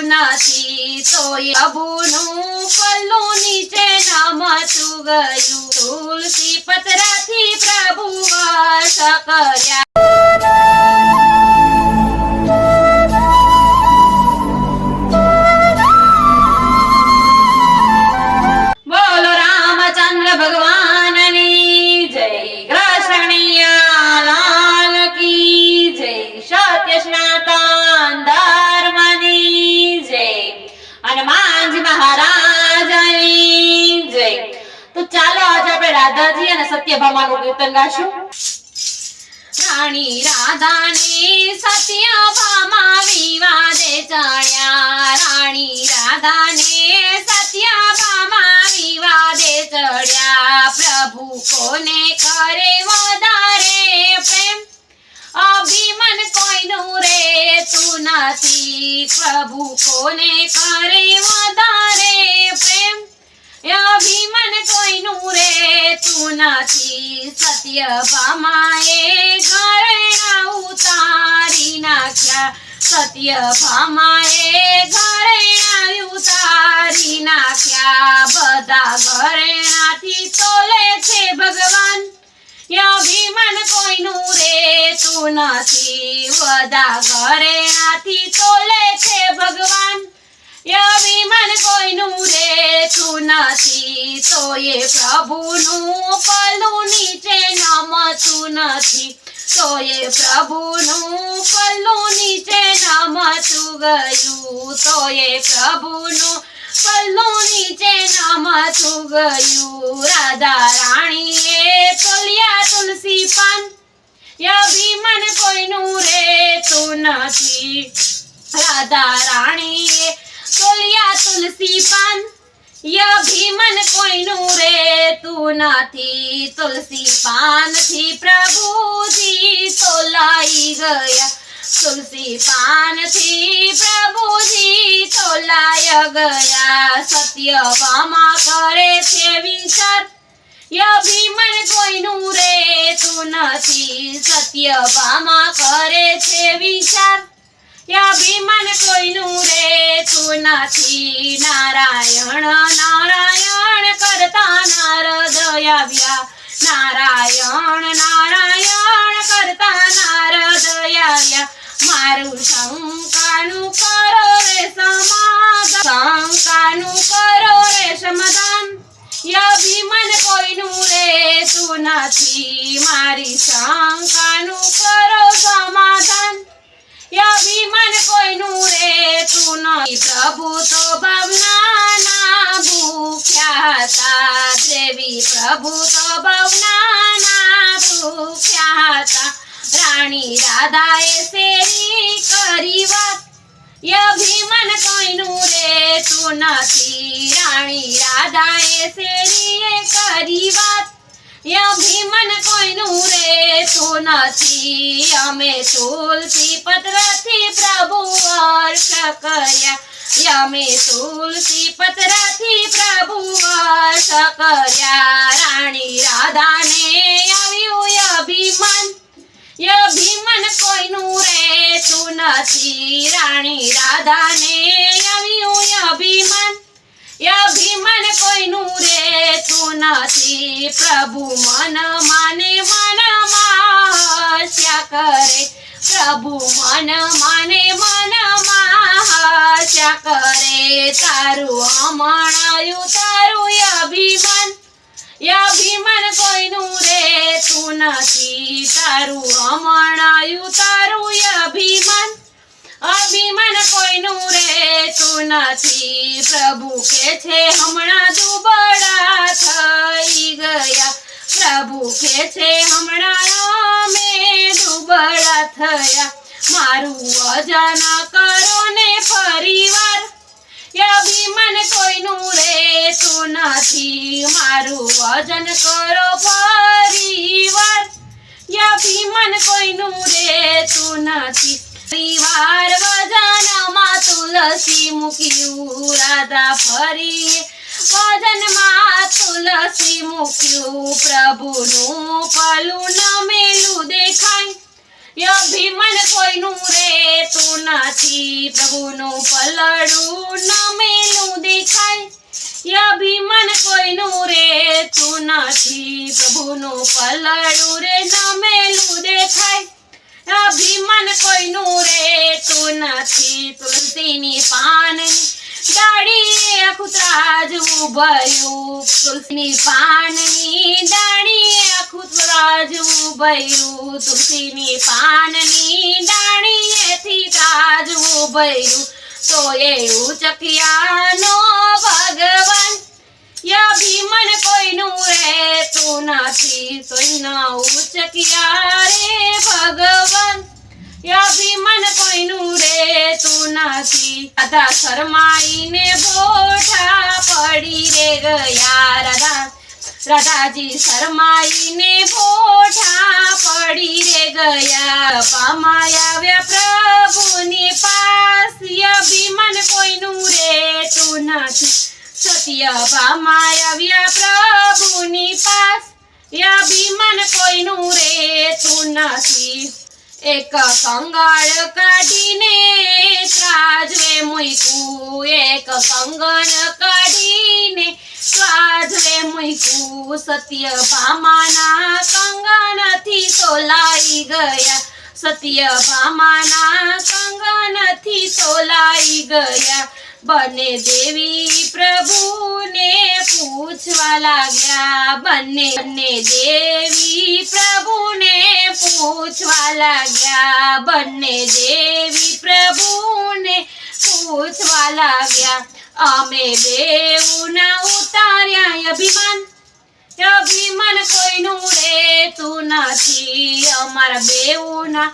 નથી તોય પ્રભુનું પલ્લું નીચે નમતું ગયું તુલસી પતરાથી પ્રભુ વશ કર્યા બોલો રામચંદ્ર ભગવાનની જય કૃષ્ણિયા લાલ કી જય સત્ય સનાતન ધર્મની જય હનુમાનજી મહારાજની જય। તો ચાલો આજે આપણે રાધાજી અને સત્યભામાનું કીર્તન ગાશું। રાણી રાધાને સત્યભામા વિવાદે ચડ્યા રાણી રાધાને સત્યભામા વિવાદે ચડ્યા પ્રભુ કોને કરે વધારે પ્રેમ અભિમન કોઈનું રેતું નથી પ્રભુ કોને કરે વધારે પ્રેમ અભિમન કોઈનું રેતું નથી સત્યભામાએ ઘરેણા ઉતારી નાખ્યા સત્યભામાએ ઘરેણા ઉતારી નાખ્યા બધા ઘરેણાથી તોલે છે ભગવાન અભિમન કોઈનું રેતું નથી બધા ઘરેણાથી તોલે છે ભગવાન અભિમન કોઈનું રેતું નથી તોય પ્રભુનું પલ્લું નીચે નમતું નથી તોય પ્રભુનું પલ્લું નીચે નમતું ગયું તોય પ્રભુનું પલ્લું નીચે નમતું ગયું રાધા રાણીએ તોલ્યા તુલસી પાન અભિમન કોઈનું રેતું નથી રાધા રાણીએ તોલ્યા તુલસી પાન અભિમન કોઈનું રેતું નથી તુલસી પાનથી પ્રભુજી તોલાઈ ગયા તુલસી પાનથી પ્રભુજી તોલાય ગયા સત્યભામા કરે છે વિચાર અભિમન કોઈનું રેતું નથી સત્યભામા કરે છે વિચાર અભિમન કોઈનું રેતું નથી નારાયણ નારાયણ કરતા નારદ આવ્યા નારાયણ નારાયણ કરતા નારદ આવ્યા મારું શંકાનું કરો રે સમાધાન શંકાનું કરો રે સમાધાન અભિમન કોઈનું રેતું નથી મારી શંકાનું કરો સમાધાન અભિમન કોઈનું રેતું નથી પ્રભુ તો ભવનાના ભૂખ્યા હતા દેવી પ્રભુ તો ભવનાના ભૂખ્યા હતા રાણી રાધાએ શેરી કરી વાત અભિમન કોઈનું રેતું નથી રાણી રાધાએ શેરીએ કરી વાત અભિમન કોઈનું રેતું નથી અમે તુલસી પત્રથી પ્રભુ વર્ષ કર્યા અમે તુલસી પત્રથી પ્રભુ વર્ષ કર્યા રાણી રાધાને આવ્યું અભિમન અભિમન કોઈનું રેતું નથી રાણી રાધાને આવ્યું અભિમન અભિમન કોઈનું રેતું નથી પ્રભુ મન માને મનમાં હસ્યા કરે પ્રભુ મન માને મનમાં હસ્યા કરે તારું હમણાયું તારું અભિમન અભિમન કોઈનું રેતું નથી તારું હમણાયું તારું અભિમન અભિમન કોઈનું રેતું નથી પ્રભુ કે છે હમણાં દુબળા થઈ ગયા પ્રભુ કે છે હમણાં અમે દુબળા થયા મારું વજન કરો ને ફરીવાર અભિમન કોઈનું રેતું નથી મારું વજન કરો ફરીવાર અભિમન કોઈનું રેતું નથી પરિવાર વજનમાં તુલસી મૂક્યું રાધા ફરી વજનમાં તુલસી મૂક્યું પ્રભુનું પલું નમેલું દેખાય અભિમાન કોઈનું રેતું નથી, પ્રભુનું પલડું નમેલું દેખાય। અભિમાન કોઈનું રેતું નથી, પ્રભુનું પલડું રે નમેલું દેખાય। અભિમાન કોઈનું રેતું નથી, તુલસીની પાનની ડાળીએ ખૂતરા જેવું ભર્યું, તુલસીની પાનની ડાળીએ ખૂતરા જેવું ભર્યું, તુલસીની પાનની ડાળીએથી તાજવું ભર્યું, તો એ ઉચકિયાનો ભગવાન। અભિમાન કોઈનું રેતું નથી, તોયના ઉચકિયા રે ભગવાન। અભિમાન કોઈનું રેતું નથી, રાધા શરમાઈને બોઠા પડી રે ગયા, રાધાજી શરમાઈને બોઠા પડી રે ગયા, પામાય આવ્યા પ્રભુની પાસ। અભિમાન કોઈનું રેતું નથી, સત્ય પામાય આવ્યા પ્રભુની પાસ। અભિમાન કોઈનું રેતું નથી, એક કંગાળ કાઢીને ત્રાજવે મૂક્યું, એક કંગન કાઢીને ત્રાજવે મૂક્યું, સત્યભામાના કંગનથી તોલાઈ ગયા, સત્યભામાના કંગનથી તોલાઈ ગયા। બંને દેવી પ્રભુને પૂછવા લાગ્યા, બંને દેવી પ્રભુને પૂછવા લાગ્યા, બંને દેવી પ્રભુને પૂછવા લાગ્યા, અમે બેઉના ઉતાર્યા અભિમાન। અભિમાન કોઈનું રેતું નથી, અમારા બેઉના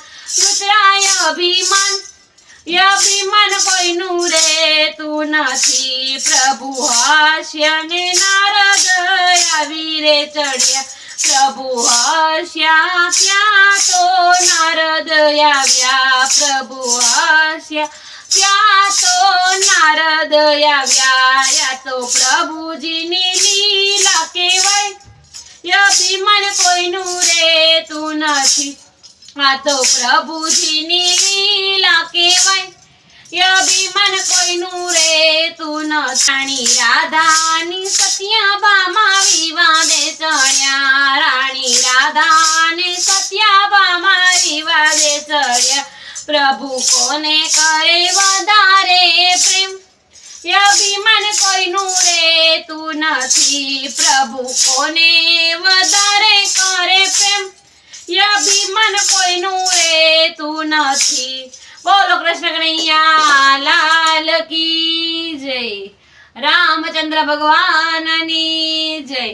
ઉતરાય અભિમાન। અભિમાન કોઈનું રેતું નથી, પ્રભુ હાસ્યા ને નારદ આવી રે ચડ્યા, પ્રભુ હાસ્યા ત્યાં તો નારદ આવ્યા, પ્રભુ હાસ્યા ત્યાં તો નારદ આવ્યા। યા તો પ્રભુજીની લીલા કહેવાય। અભિમાન કોઈનું રેતું નથી, આ તો પ્રભુજીની લીલા કહેવાય। અભિમાન કોઈનું રેતું નથી, રાધાની સત્યભામા વિવાદે ચડ્યા, રાણી રાધાને સત્યભામા વિવાદે ચડ્યા, પ્રભુ કોને કરે વધારે પ્રેમ। અભિમાન કોઈનું રેતું નથી, પ્રભુ કોને વધારે કરે પ્રેમ। અભિમાન કોઈનું રેતું નથી। બોલો કૃષ્ણ કનૈયા લાલ કી જય, રામચંદ્ર ભગવાનની જય।